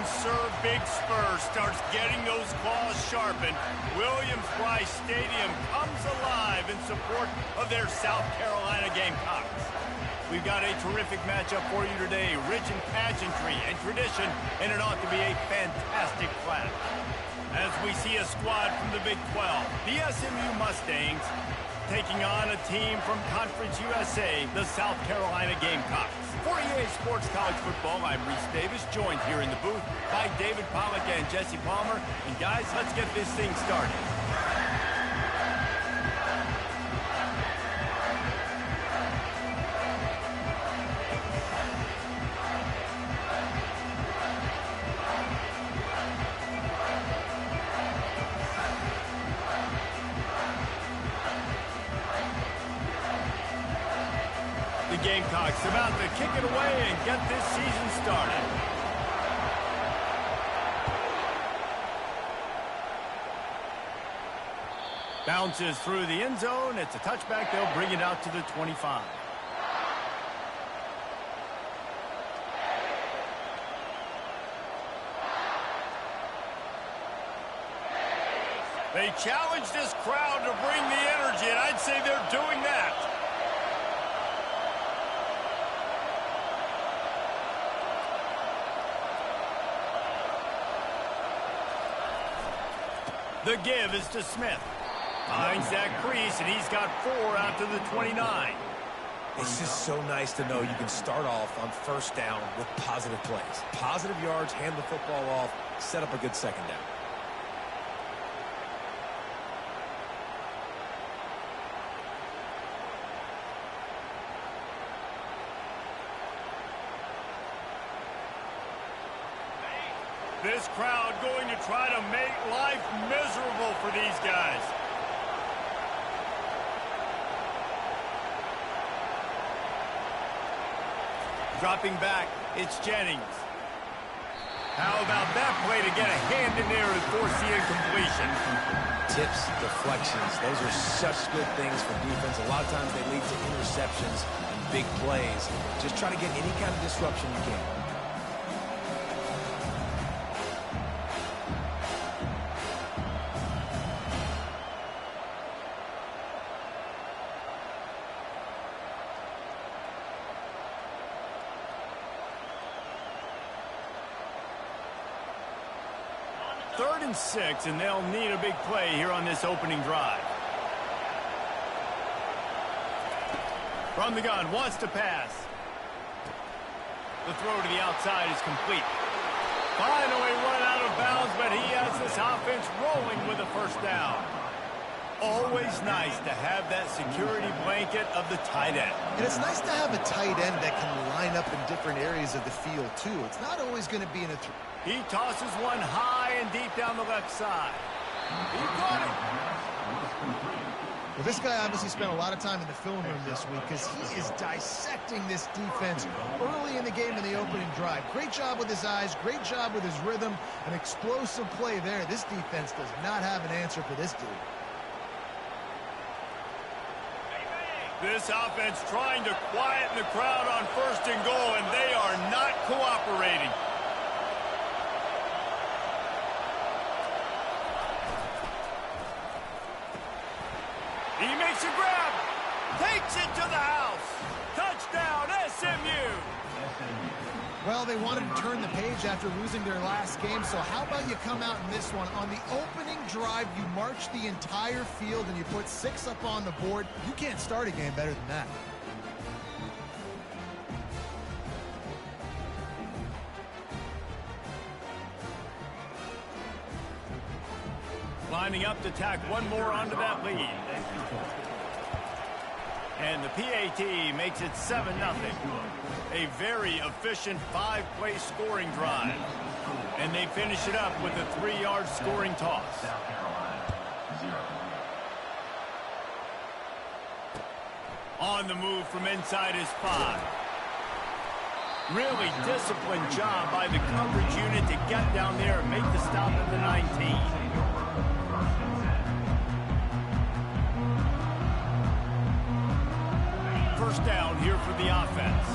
serve Big Spur starts getting those claws sharpened, Williams-Brice Stadium comes alive in support of their South Carolina Gamecocks. We've got a terrific matchup for you today, rich in pageantry and tradition, and it ought to be a fantastic clash. As we see a squad from the Big 12, the SMU Mustangs taking on a team from Conference USA, the South Carolina Gamecocks. For EA Sports College Football, I'm Reese Davis, joined here in the booth by David Pollack and Jesse Palmer. And guys, let's get this thing started. The Gamecocks about to kick it away and get this season started. Bounces through the end zone. It's a touchback. They'll bring it out to the 25. They challenge this crowd to bring the energy, and I'd say they're doing that. The give is to Smith. Finds that crease, and he's got 4 out to the 29. It's just so nice to know you can start off on first down with positive plays. Positive yards, hand the football off, set up a good second down. This crowd going to try to make life miserable for these guys. Dropping back, it's Jennings. How about that play to get a hand in there and force the incompletion? Tips, deflections, those are such good things for defense. A lot of times they lead to interceptions and big plays. Just try to get any kind of disruption you can. Third and 6, and they'll need a big play here on this opening drive. From the gun, wants to pass. The throw to the outside is complete. Finally run out of bounds, but he has this offense rolling with a first down. Always nice to have that security blanket of the tight end. And it's nice to have a tight end that can line up in different areas of the field, too. It's not always going to be in a... He tosses one high and deep down the left side. He got it. Well, this guy obviously spent a lot of time in the film room this week because he is dissecting this defense early in the game in the opening drive. Great job with his eyes, great job with his rhythm, an explosive play there. This defense does not have an answer for this dude. This offense trying to quieten the crowd on first and goal, and they are not cooperating. He makes a grab, takes it to the house. Touchdown, SMU. Well, they wanted to turn the page after losing their last game, so how about you come out in this one? On the opening drive, you march the entire field and you put 6 up on the board. You can't start a game better than that. Lining up to tack one more onto that lead. And the PAT makes it 7-0. A very efficient 5-play scoring drive. And they finish it up with a 3-yard scoring toss. On the move from inside his 5. Really disciplined job by the coverage unit to get down there and make the stop at the 19. First down here for the offense.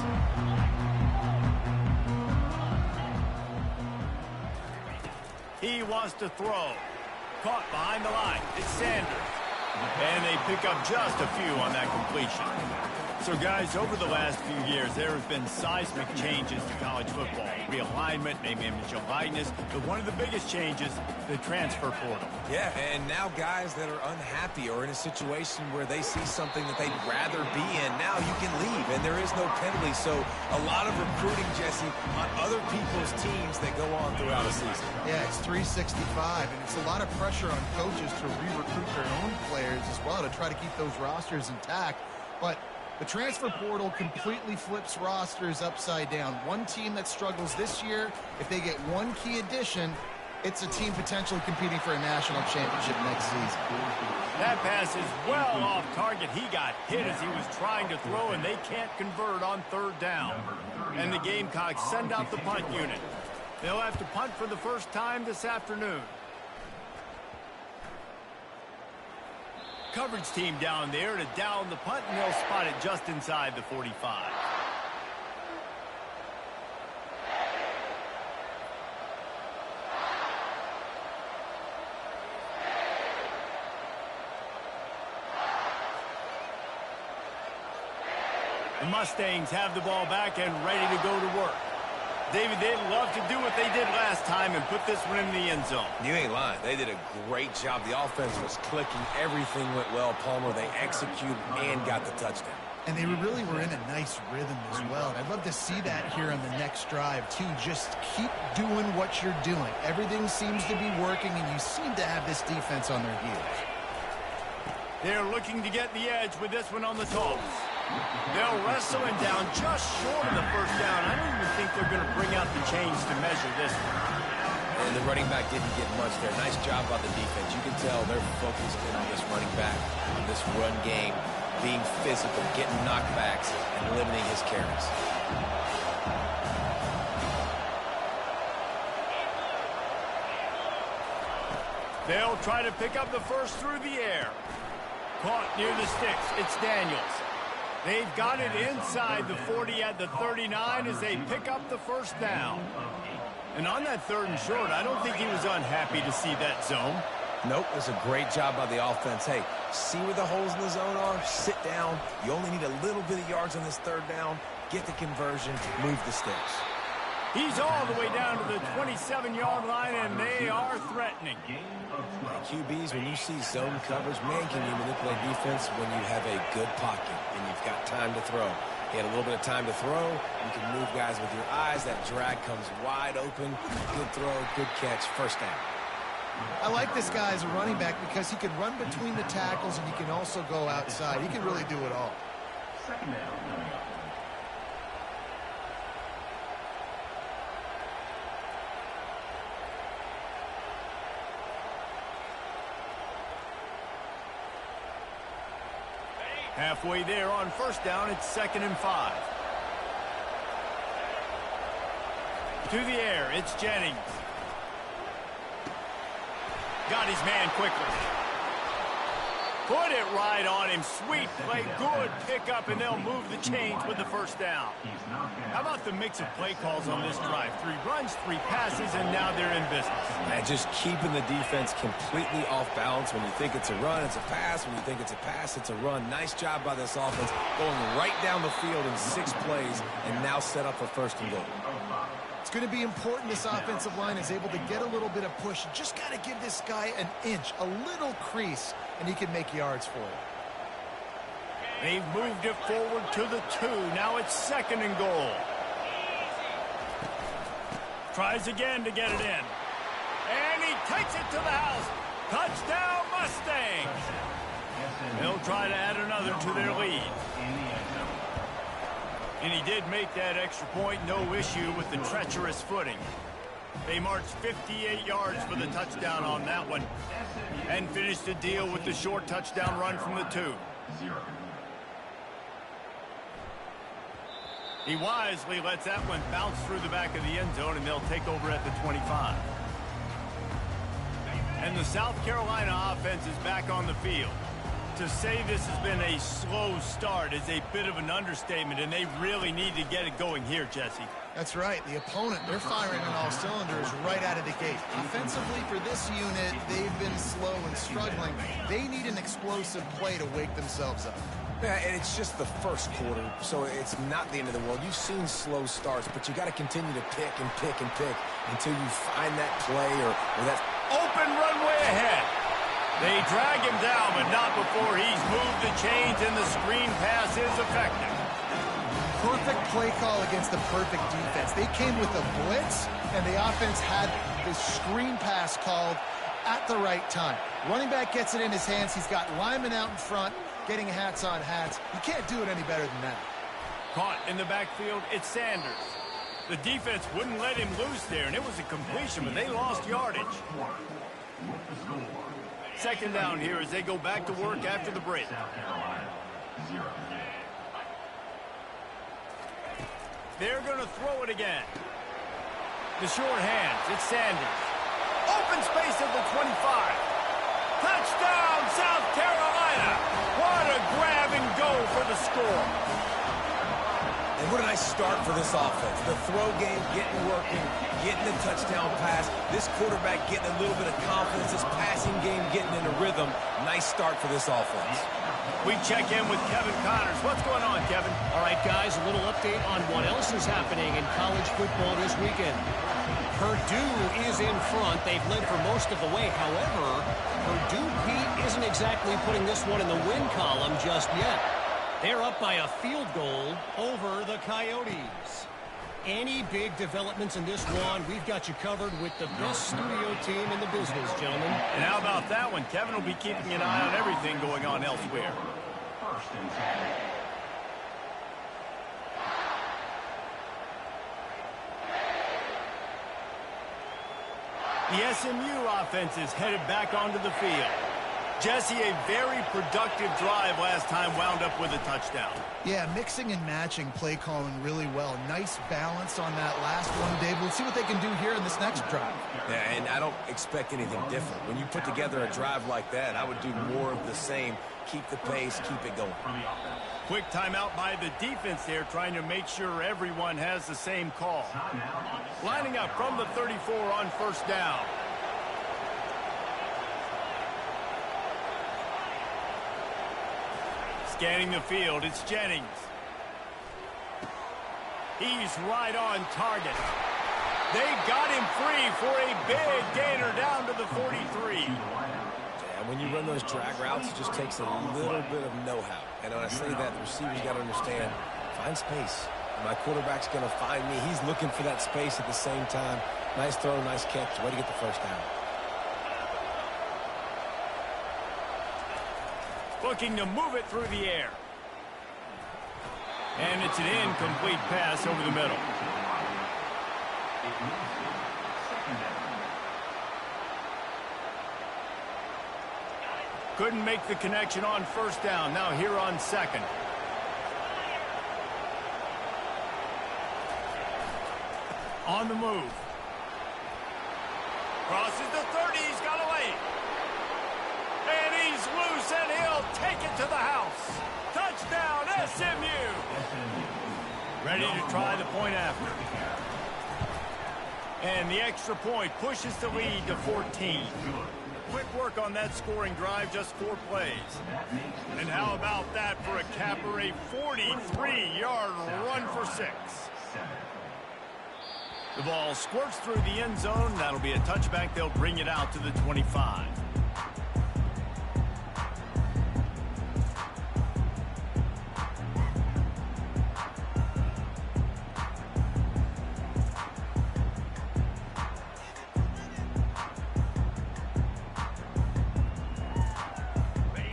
He wants to throw. Caught behind the line. It's Sanders. And they pick up just a few on that completion. So, guys, over the last few years, there have been seismic changes to college football. Realignment, name, image, and likeness. But one of the biggest changes, the transfer portal. Yeah, and now guys that are unhappy or in a situation where they see something that they'd rather be in, now you can leave, and there is no penalty. So a lot of recruiting, Jesse, on other people's teams that go on throughout a season. Yeah, it's 365, and it's a lot of pressure on coaches to re-recruit their own players as well to try to keep those rosters intact. But the transfer portal completely flips rosters upside down. One team that struggles this year, if they get one key addition, it's a team potentially competing for a national championship next season. That pass is well off target. He got hit as he was trying to throw, and they can't convert on third down. And the Gamecocks send out the punt unit. They'll have to punt for the first time this afternoon. Coverage team down there to down the punt, and they'll spot it just inside the 45. The Mustangs have the ball back and ready to go to work. David, they'd love to do what they did last time and put this one in the end zone. You ain't lying. They did a great job. The offense was clicking. Everything went well, Palmer. They executed and got the touchdown. And they really were in a nice rhythm as well. And I'd love to see that here on the next drive, too. Just keep doing what you're doing. Everything seems to be working, and you seem to have this defense on their heels. They're looking to get the edge with this one on the toss. They'll wrestle him down just short of the first down. I don't even think they're going to bring out the chains to measure this one. And the running back didn't get much there. Nice job by the defense. You can tell they're focused in on this running back, on this run game, being physical, getting knockbacks, and limiting his carries. They'll try to pick up the first through the air. Caught near the sticks. It's Daniels. They've got it inside the 40 at the 39 as they pick up the first down. And on that third and short, I don't think he was unhappy to see that zone. Nope, it was a great job by the offense. Hey, see where the holes in the zone are? Sit down. You only need a little bit of yards on this third down. Get the conversion. Move the sticks. He's all the way down to the 27-yard line, and they are threatening. QBs, when you see zone coverage, man, can you manipulate defense when you have a good pocket and you've got time to throw. He had a little bit of time to throw. You can move guys with your eyes. That drag comes wide open. Good throw, good catch, first down. I like this guy as a running back because he can run between the tackles and he can also go outside. He can really do it all. Second down. Halfway there on first down, it's 2nd and 5. To the air, it's Jennings. Got his man quickly. Put it right on him. Sweet play, good pickup, and they'll move the chains with the first down. How about the mix of play calls on this drive? 3 runs, 3 passes, and now they're in business. And just keeping the defense completely off balance. When you think it's a run, it's a pass. When you think it's a pass, it's a run. Nice job by this offense, going right down the field in 6 plays, and now set up for 1st and goal. It's going to be important this offensive line is able to get a little bit of push. You just got to give this guy an inch, a little crease, and he can make yards for it. They've moved it forward to the 2. Now it's 2nd and goal. Tries again to get it in. And he takes it to the house. Touchdown, Mustangs. They'll try to add another to their lead. And he did make that extra point, no issue with the treacherous footing. They marched 58 yards for the touchdown on that one and finished the deal with the short touchdown run from the 2. He wisely lets that one bounce through the back of the end zone, and they'll take over at the 25. And the South Carolina offense is back on the field. To say this has been a slow start is a bit of an understatement, and they really need to get it going here, Jesse. That's right. The opponent, they're firing on all cylinders right out of the gate. Offensively, for this unit, they've been slow and struggling. They need an explosive play to wake themselves up. Yeah, and it's just the first quarter, so it's not the end of the world. You've seen slow starts, but you got to continue to pick and pick and pick until you find that play or that open runway ahead. They drag him down, but not before he's moved the chains and the screen pass is effective. Perfect play call against the perfect defense. They came with a blitz, and the offense had the screen pass called at the right time. Running back gets it in his hands. He's got linemen out in front, getting hats on hats. You can't do it any better than that. Caught in the backfield, it's Sanders. The defense wouldn't let him loose there, and it was a completion, but they lost yardage. Second down here as they go back to work after the break. They're going to throw it again. The short hands, it's Sanders. Open space at the 25. Touchdown, South Carolina. What a grab and go for the score. And what a nice start for this offense. The throw game getting working, getting the touchdown pass. This quarterback getting a little bit of confidence. This passing game getting in a rhythm. Nice start for this offense. We check in with Kevin Connors. What's going on, Kevin? All right, guys, a little update on what else is happening in college football this weekend. Purdue is in front. They've led for most of the way. However, Purdue, Pete, isn't exactly putting this one in the win column just yet. They're up by a field goal over the Coyotes. Any big developments in this one, we've got you covered with the best studio team in the business, gentlemen. And how about that one? Kevin will be keeping an eye on everything going on elsewhere. The SMU offense is headed back onto the field. Jesse, a very productive drive last time wound up with a touchdown. Yeah, mixing and matching play calling really well. Nice balance on that last one, Dave. We'll see what they can do here in this next drive. Yeah, and I don't expect anything different. When you put together a drive like that, I would do more of the same. Keep the pace, keep it going. Quick timeout by the defense there, trying to make sure everyone has the same call. Lining up from the 34 on first down. Scanning the field, it's Jennings. He's right on target. They got him free for a big gainer down to the 43. Yeah, when you run those drag routes, it just takes a little bit of know-how. And when I say that, the receiver's got to understand, find space. My quarterback's going to find me. He's looking for that space at the same time. Nice throw, nice catch. Way to get the first down. Looking to move it through the air. And it's an incomplete pass over the middle. Couldn't make the connection on first down. Now here on second. On the move. Crosses the 30. He's got away. And he's loose, and he'll take it to the house. Touchdown, SMU. Ready to try the point after. And the extra point pushes the lead to 14. Quick work on that scoring drive, just 4 plays. And how about that for a capper, a 43-yard run for 6. The ball squirts through the end zone. That'll be a touchback. They'll bring it out to the 25.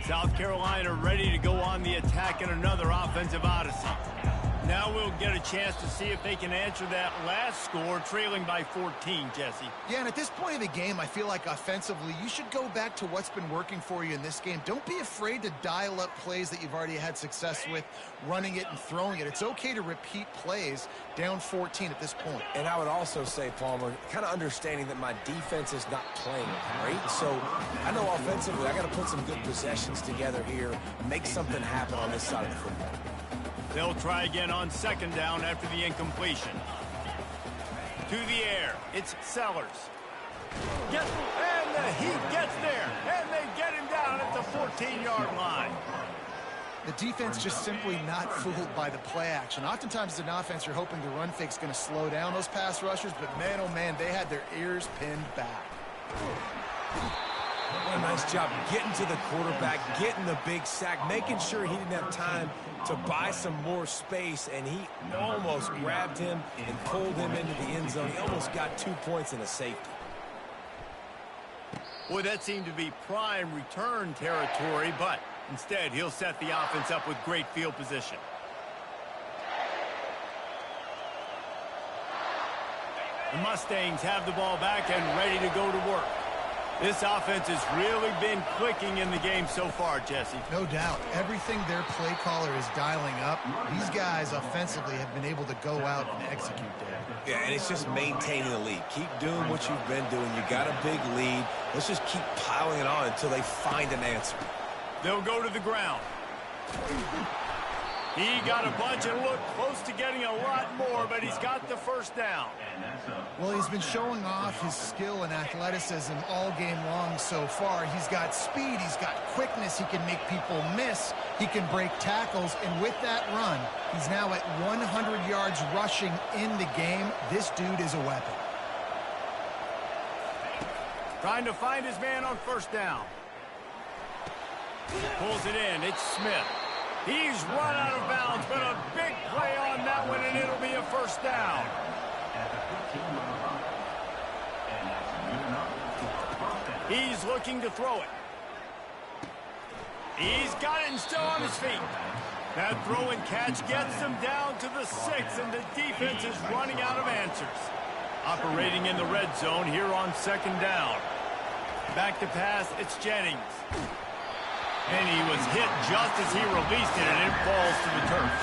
South Carolina ready to go on the attack in another offensive odyssey. Now we'll get a chance to see if they can answer that last score, trailing by 14, Jesse. Yeah, and at this point of the game, I feel like offensively, you should go back to what's been working for you in this game. Don't be afraid to dial up plays that you've already had success with, running it and throwing it. It's okay to repeat plays down 14 at this point. And I would also say, Palmer, kind of understanding that my defense is not playing great. So I know offensively, I got to put some good possessions together here, make something happen on this side of the football. They'll try again on second down after the incompletion. To the air. It's Sellers. And the Heat gets there. And they get him down at the 14-yard line. The defense just simply not fooled by the play action. Oftentimes as an offense, you're hoping the run fake's going to slow down those pass rushers, but man, oh man, they had their ears pinned back. What a nice job getting to the quarterback, getting the big sack, making sure he didn't have time to buy some more space, and he almost grabbed him and pulled him into the end zone. He almost got 2 points and a safety. Boy, that seemed to be prime return territory, but instead he'll set the offense up with great field position. The Mustangs have the ball back and ready to go to work. This offense has really been clicking in the game so far, Jesse. No doubt. Everything their play caller is dialing up, these guys offensively have been able to go out and execute there. Yeah, and it's just maintaining the lead. Keep doing what you've been doing. You got a big lead. Let's just keep piling it on until they find an answer. They'll go to the ground. He got a bunch and looked close to getting a lot more, but he's got the first down. Well, he's been showing off his skill and athleticism all game long so far. He's got speed, he's got quickness, he can make people miss, he can break tackles, and with that run, he's now at 100 yards rushing in the game. This dude is a weapon. Trying to find his man on first down. Pulls it in, it's Smith. He's run out of bounds, but a big play on that one, and it'll be a first down. He's looking to throw it. He's got it and still on his feet. That throw and catch gets them down to the 6, and the defense is running out of answers. Operating in the red zone here on second down. Back to pass, it's Jennings. And he was hit just as he released it, and it falls to the turf.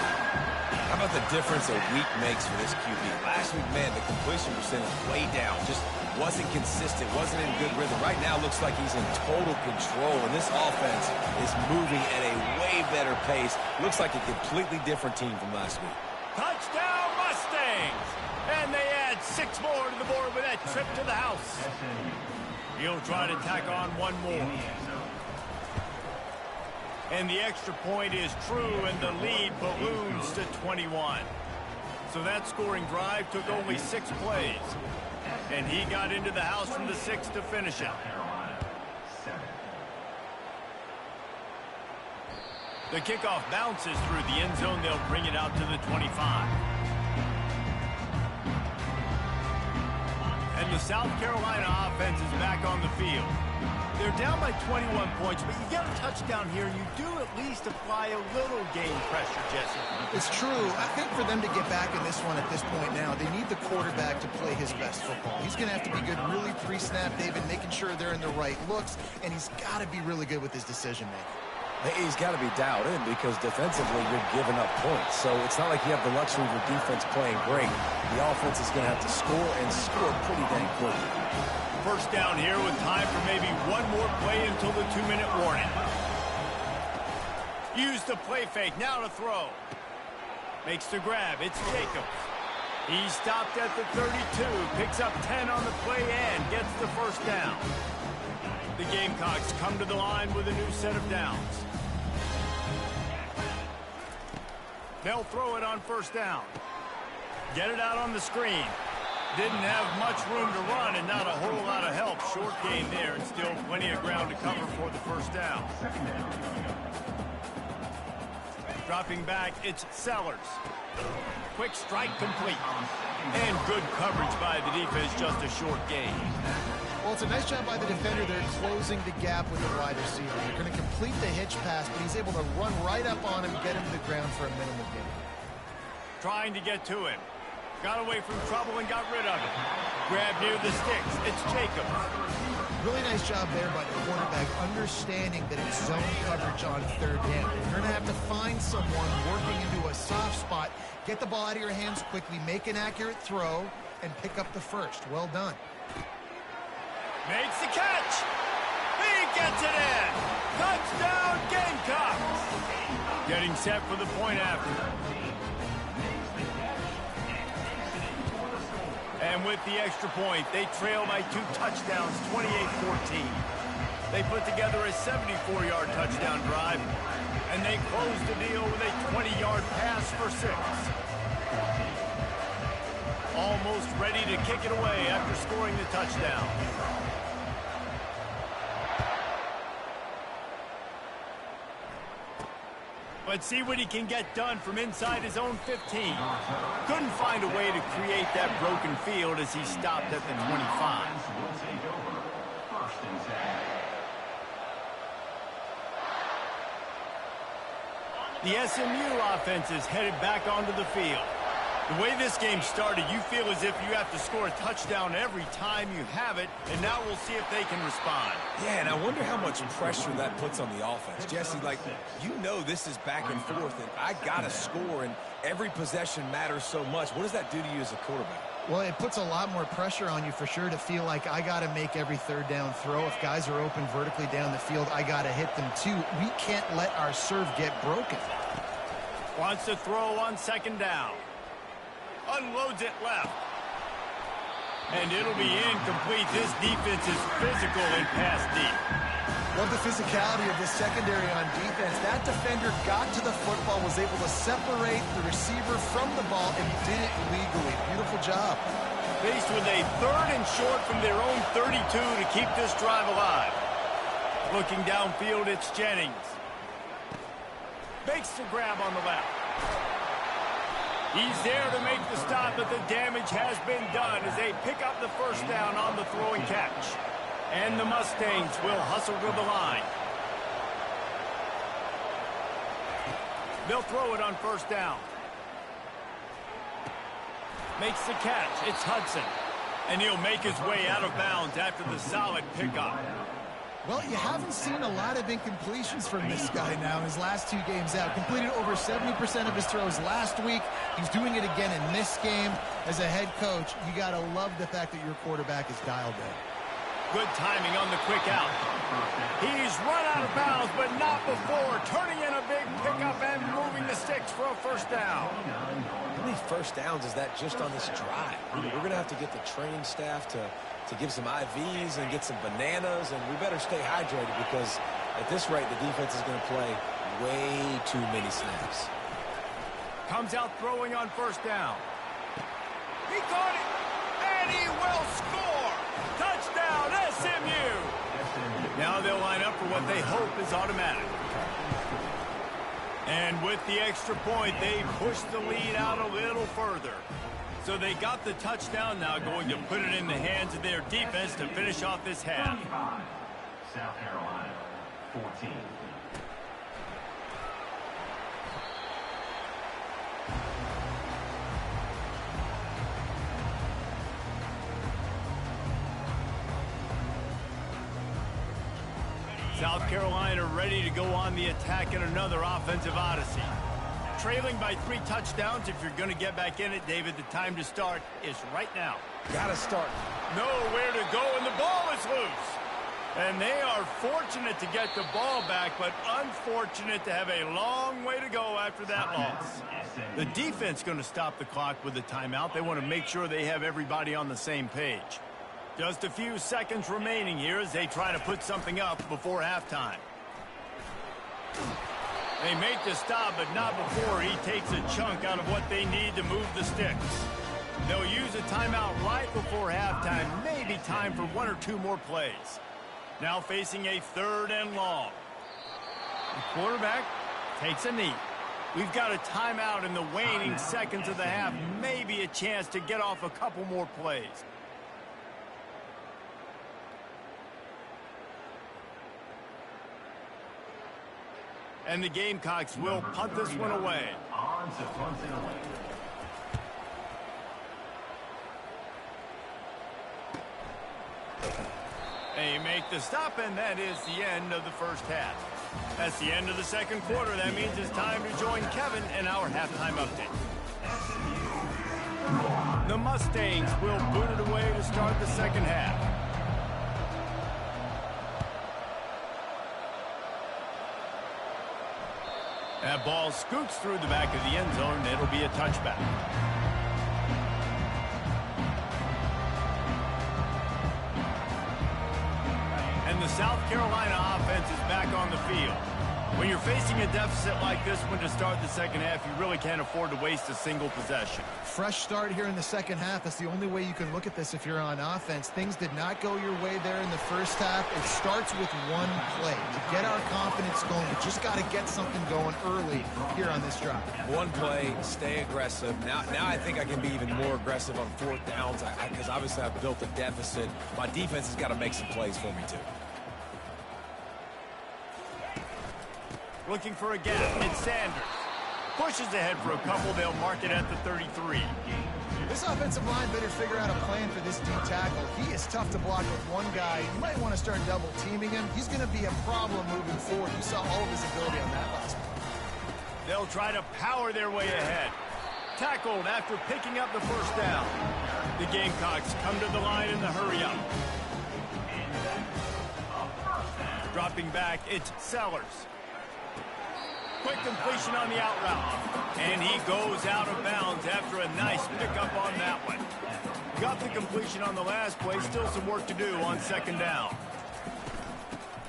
How about the difference a week makes for this QB? Last week, man, the completion percentage way down. Just wasn't consistent, wasn't in good rhythm. Right now, looks like he's in total control, and this offense is moving at a way better pace. Looks like a completely different team from last week. Touchdown, Mustangs! And they add 6 more to the board with that trip to the house. He'll try to tack on one more. And the extra point is true, and the lead balloons to 21. So that scoring drive took only 6 plays. And he got into the house from the 6 to finish it. The kickoff bounces through the end zone. They'll bring it out to the 25. And the South Carolina offense is back on the field. They're down by 21 points, but you get a touchdown here, and you do at least apply a little game pressure, Jesse. It's true. I think for them to get back in this one at this point now, they need the quarterback to play his best football. He's going to have to be good really pre-snap, David, making sure they're in the right looks, and he's got to be really good with his decision-making. He's got to be dialed in because defensively you're giving up points. So it's not like you have the luxury of your defense playing great. The offense is going to have to score and score pretty dang quickly. First down here with time for maybe one more play until the 2-minute warning. Use the play fake, now to throw. Makes the grab, it's Jacobs. He stopped at the 32, picks up 10 on the play and gets the first down. The Gamecocks come to the line with a new set of downs. They'll throw it on first down. Get it out on the screen. Didn't have much room to run and not a whole lot of help. Short gain there and still plenty of ground to cover for the first down. Dropping back, it's Sellers. Quick strike complete. And good coverage by the defense, just a short gain. Well, it's a nice job by the defender. They're closing the gap with the wide receiver. They're going to complete the hitch pass, but he's able to run right up on him, get him to the ground for a minimal gain. Trying to get to him. Got away from trouble and got rid of it. Grab near the sticks. It's Jacobs. Really nice job there by the quarterback, understanding that it's zone coverage on third down. You're going to have to find someone working into a soft spot, get the ball out of your hands quickly, make an accurate throw, and pick up the first. Well done. Makes the catch. He gets it in. Touchdown, Gamecocks. Getting set for the point after. And with the extra point, they trail by 2 touchdowns, 28-14. They put together a 74-yard touchdown drive, and they close the deal with a 20-yard pass for 6. Almost ready to kick it away after scoring the touchdown. Let's see what he can get done from inside his own 15. Couldn't find a way to create that broken field as he stopped at the 25. The SMU offense is headed back onto the field. The way this game started, you feel as if you have to score a touchdown every time you have it, and now we'll see if they can respond. Yeah, and I wonder how much pressure that puts on the offense. Jesse, like, you know this is back and forth, and I got to score, and every possession matters so much. What does that do to you as a quarterback? Well, it puts a lot more pressure on you for sure to feel like I got to make every third down throw. If guys are open vertically down the field, I got to hit them too. We can't let our serve get broken. Wants to throw on second down. Unloads it left. And it'll be incomplete. This defense is physical and pass deep. Love the physicality of this secondary on defense. That defender got to the football, was able to separate the receiver from the ball, and did it legally. Beautiful job. Faced with a 3rd and short from their own 32 to keep this drive alive. Looking downfield, it's Jennings. Makes the grab on the left. He's there to make the stop, but the damage has been done as they pick up the first down on the throw and catch. And the Mustangs will hustle to the line. They'll throw it on first down. Makes the catch. It's Hudson. And he'll make his way out of bounds after the solid pickup. Well, you haven't seen a lot of incompletions from this guy now in his last 2 games out. Completed over 70% of his throws last week. He's doing it again in this game. As a head coach, you got to love the fact that your quarterback is dialed in. Good timing on the quick out. He's run out of bounds, but not before. Turning in a big pickup and moving the sticks for a first down. How many first downs is that just on this drive? We're going to have to get the training staff to give some IVs and get some bananas, and we better stay hydrated because at this rate, the defense is going to play way too many snaps. Comes out throwing on first down. He caught it, and he will score. Touchdown, SMU. Now they'll line up for what they hope is automatic. And with the extra point, they push the lead out a little further. So they got the touchdown, now going to put it in the hands of their defense to finish off this half. South Carolina, 14. South Carolina ready to go on the attack in another offensive odyssey. Trailing by 3 touchdowns. If you're going to get back in it, David, the time to start is right now. Got to start. Nowhere to go, and the ball is loose. And they are fortunate to get the ball back, but unfortunate to have a long way to go after that loss. The defense going to stop the clock with the timeout. They want to make sure they have everybody on the same page. Just a few seconds remaining here as they try to put something up before halftime. They make the stop, but not before he takes a chunk out of what they need to move the sticks. They'll use a timeout right before halftime. Maybe time for 1 or 2 more plays. Now facing a 3rd and long. The quarterback takes a knee. We've got a timeout in the waning seconds of the half. Maybe a chance to get off a couple more plays. And the Gamecocks will punt this one away. On to punt it away. They make the stop, and that is the end of the first half. That's the end of the second quarter. That means it's time to join Kevin in our halftime update. The Mustangs will boot it away to start the second half. That ball scoots through the back of the end zone, and it'll be a touchback. the South Carolina offense is back on the field. When you're facing a deficit like this one to start the second half, you really can't afford to waste a single possession. Fresh start here in the second half. That's the only way you can look at this if you're on offense. Things did not go your way there in the first half. It starts with one play. To get our confidence going, we just got to get something going early here on this drive. One play, stay aggressive. Now I think I can be even more aggressive on fourth downs because obviously I've built a deficit. My defense has got to make some plays for me too. Looking for a gap. It's Sanders. Pushes ahead for a couple. They'll mark it at the 33. This offensive line better figure out a plan for this D tackle. He is tough to block with one guy. You might want to start double teaming him. He's going to be a problem moving forward. You saw all of his ability on that last play. They'll try to power their way ahead. Tackled after picking up the first down. The Gamecocks come to the line in the hurry up. Dropping back, it's Sellers. Quick completion on the out route. And he goes out of bounds after a nice pickup on that one. Got the completion on the last play. Still some work to do on second down.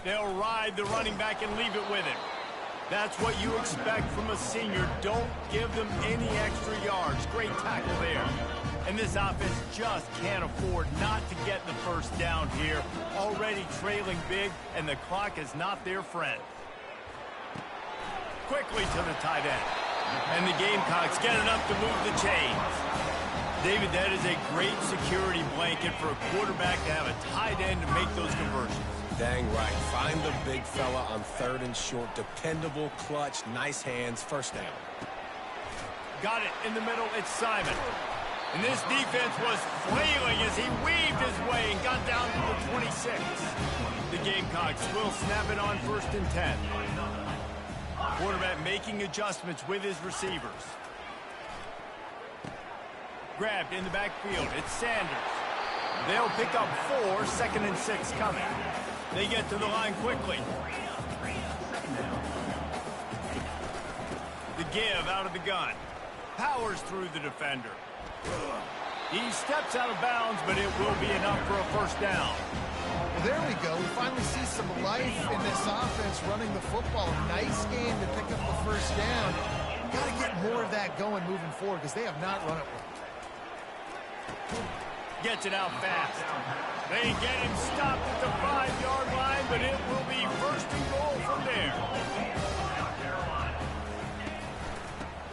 They'll ride the running back and leave it with him. That's what you expect from a senior. Don't give them any extra yards. Great tackle there. And this offense just can't afford not to get the first down here. Already trailing big, and the clock is not their friend. Quickly to the tight end. And the Gamecocks get enough to move the chains. David, that is a great security blanket for a quarterback to have a tight end to make those conversions. Dang right. Find the big fella on third and short. Dependable, clutch, nice hands, first down. Got it in the middle. It's Simon. And this defense was flailing as he weaved his way and got down to the 26. The Gamecocks will snap it on 1st and 10. Quarterback making adjustments with his receivers. Grabbed in the backfield. It's Sanders. They'll pick up 4, 2nd and 6 coming. They get to the line quickly. The give out of the gun. Powers through the defender. He steps out of bounds, but it will be enough for a first down. Well, there we go. We finally see some life in this offense running the football. Nice game to pick up the first down. Got to get more of that going moving forward because they have not run it well. Gets it out fast. They get him stopped at the 5-yard line, but it will be 1st and goal from there.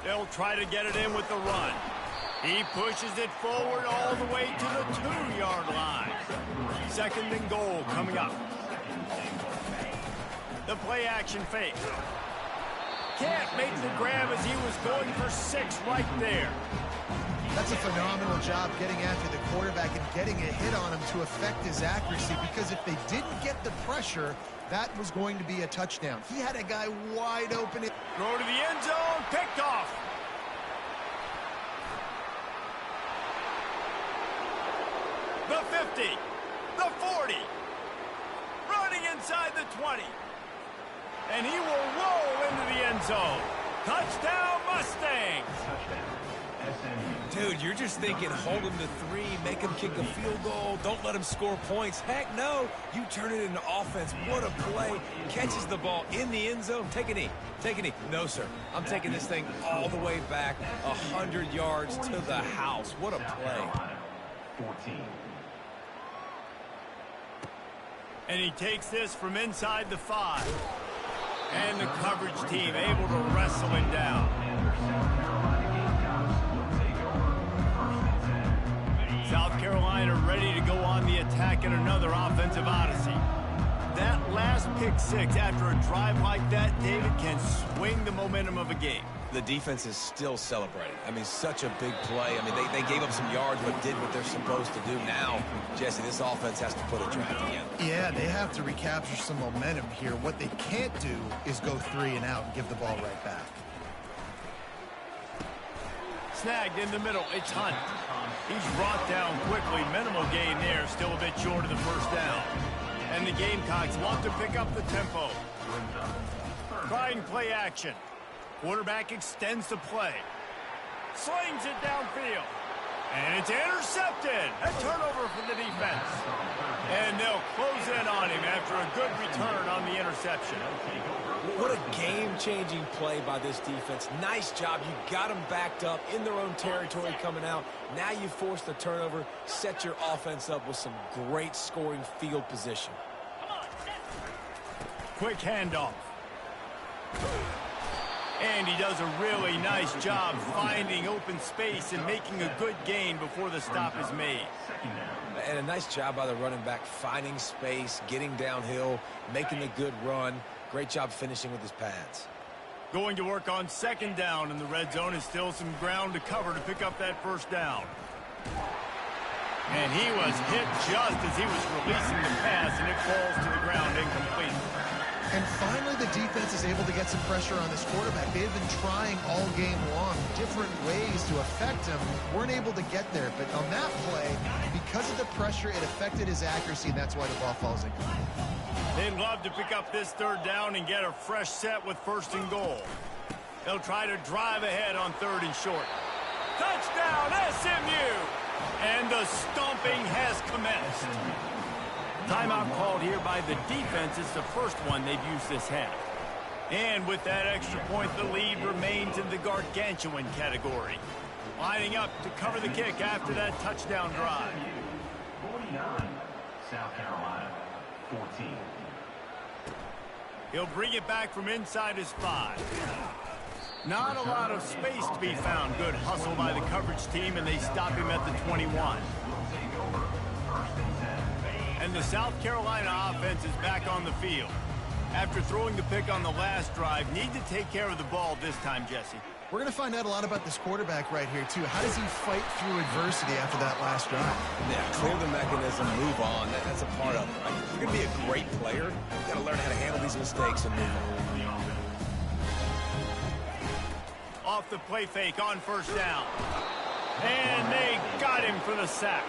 They'll try to get it in with the run. He pushes it forward all the way to the 2-yard line. 2nd and goal coming up. The play action fake. Can't make the grab as he was going for 6 right there. That's a phenomenal job getting after the quarterback and getting a hit on him to affect his accuracy, because if they didn't get the pressure, that was going to be a touchdown. He had a guy wide open. Throw to the end zone, picked off. The 50, the 40, running inside the 20. And he will roll into the end zone. Touchdown, Mustangs. Dude, you're just thinking hold him to 3, make him kick a field goal, don't let him score points. Heck no, you turn it into offense. What a play. Catches the ball in the end zone. Take a knee. Take a knee. No, sir. I'm taking this thing all the way back 100 yards to the house. What a play. 14. And he takes this from inside the 5. And the coverage team able to wrestle him down. South Carolina ready to go on the attack in another offensive odyssey. That last pick 6 after a drive like that, David, can swing the momentum of a game. The defense is still celebrating. I mean, such a big play. I mean, they gave up some yards but did what they're supposed to do. Now, Jesse, this offense has to put a drive together. Yeah, they have to recapture some momentum here. What they can't do is go 3 and out and give the ball right back. Snagged in the middle. It's Hunt. He's brought down quickly. Minimal gain there. Still a bit short of the first down. And the Gamecocks want to pick up the tempo. Trying play action. Quarterback extends the play. Slings it downfield. And it's intercepted. A turnover for the defense. And they'll close in on him after a good return on the interception. What a game-changing play by this defense. Nice job. You got them backed up in their own territory coming out. Now you force the turnover, set your offense up with some great scoring field position. Quick handoff. And he does a really nice job finding open space and making a good gain before the stop is made. And a nice job by the running back, finding space, getting downhill, making a good run. Great job finishing with his pads. Going to work on second down in the red zone, is still some ground to cover to pick up that first down. And he was hit just as he was releasing the pass, and it falls to the ground incomplete. And finally, the defense is able to get some pressure on this quarterback. They've been trying all game long different ways to affect him. Weren't able to get there. But on that play, because of the pressure, it affected his accuracy, and that's why the ball falls incomplete. They'd love to pick up this third down and get a fresh set with first and goal. They'll try to drive ahead on third and short. Touchdown, SMU! And the stomping has commenced. Timeout called here by the defense. It's the first one they've used this half. And with that extra point, the lead remains in the gargantuan category. Lining up to cover the kick after that touchdown drive. 49, South Carolina, 14. He'll bring it back from inside his 5. Not a lot of space to be found. Good hustle by the coverage team, and they stop him at the 21. And the South Carolina offense is back on the field. After throwing the pick on the last drive, need to take care of the ball this time, Jesse. We're going to find out a lot about this quarterback right here, too. How does he fight through adversity after that last drive? Yeah, clear the mechanism, move on. That's a part of it. Right? If you're going to be a great player, you've got to learn how to handle these mistakes and move on. Off the play fake on first down. And they got him for the sack.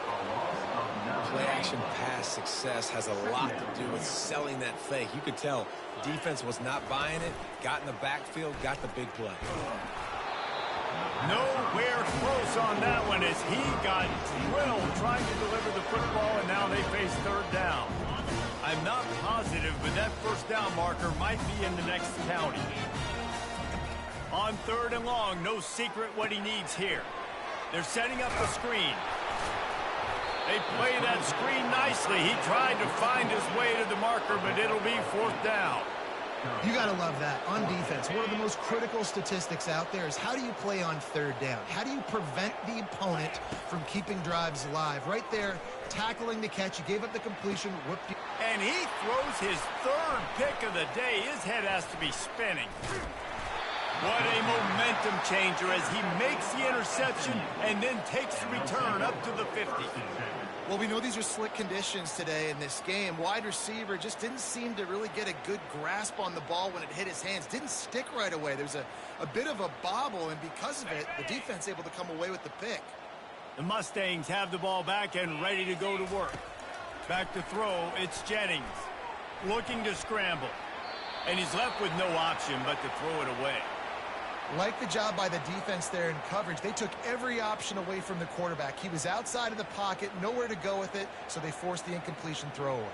Play-action pass success has a lot to do with selling that fake. You could tell defense was not buying it, got in the backfield, got the big play. Nowhere close on that one as he got drilled trying to deliver the football, and now they face third down. I'm not positive, but that first down marker might be in the next county. On third and long, no secret what he needs here. They're setting up the screen. They play that screen nicely. He tried to find his way to the marker, but it'll be fourth down. You got to love that. On defense, one of the most critical statistics out there is how do you play on third down? How do you prevent the opponent from keeping drives alive? Right there, tackling the catch. You gave up the completion. Whooped you. And he throws his third pick of the day. His head has to be spinning. What a momentum changer as he makes the interception and then takes the return up to the 50. Well, we know these are slick conditions today in this game. Wide receiver just didn't seem to really get a good grasp on the ball when it hit his hands. Didn't stick right away. There's a bit of a bobble, and because of it, the defense able to come away with the pick. The Mustangs have the ball back and ready to go to work. Back to throw, it's Jennings. Looking to scramble. And he's left with no option but to throw it away. Like the job by the defense there in coverage. They took every option away from the quarterback. He was outside of the pocket, nowhere to go with it, so they forced the incompletion throwaway.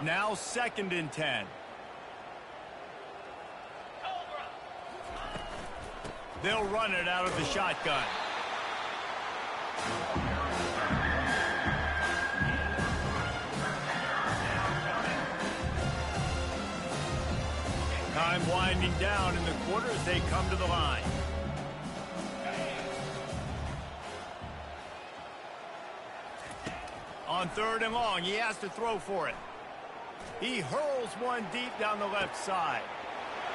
Now 2nd and 10. They'll run it out of the shotgun. Time winding down in the quarter as they come to the line. On third and long, he has to throw for it. He hurls one deep down the left side.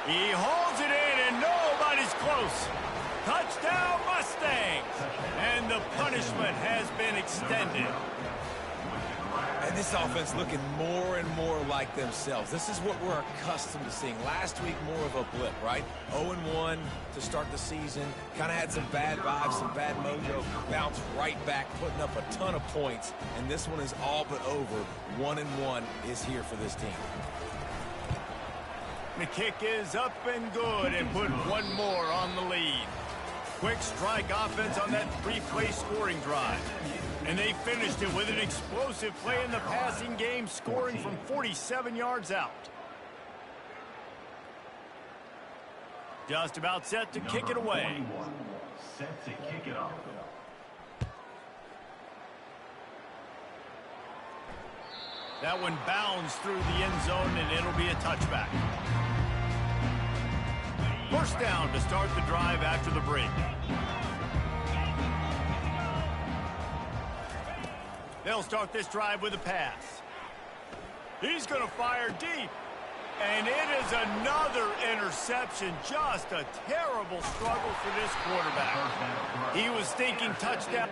He holds it in, and nobody's close. Touchdown, Mustangs! And the punishment has been extended. And this offense looking more and more like themselves. This is what we're accustomed to seeing. Last week, more of a blip, right? 0-1 to start the season. Kind of had some bad vibes, some bad mojo. Bounced right back, putting up a ton of points. And this one is all but over. 1-1 is here for this team. The kick is up and good and put one more on the lead. Quick strike offense on that three-play scoring drive. And they finished it with an explosive play in the passing game, scoring from 47 yards out. Just about set to kick it away. Set to kick it off. That one bounds through the end zone, and it'll be a touchback. First down to start the drive after the break. They'll start this drive with a pass. He's going to fire deep. And it is another interception. Just a terrible struggle for this quarterback. He was thinking touchdown.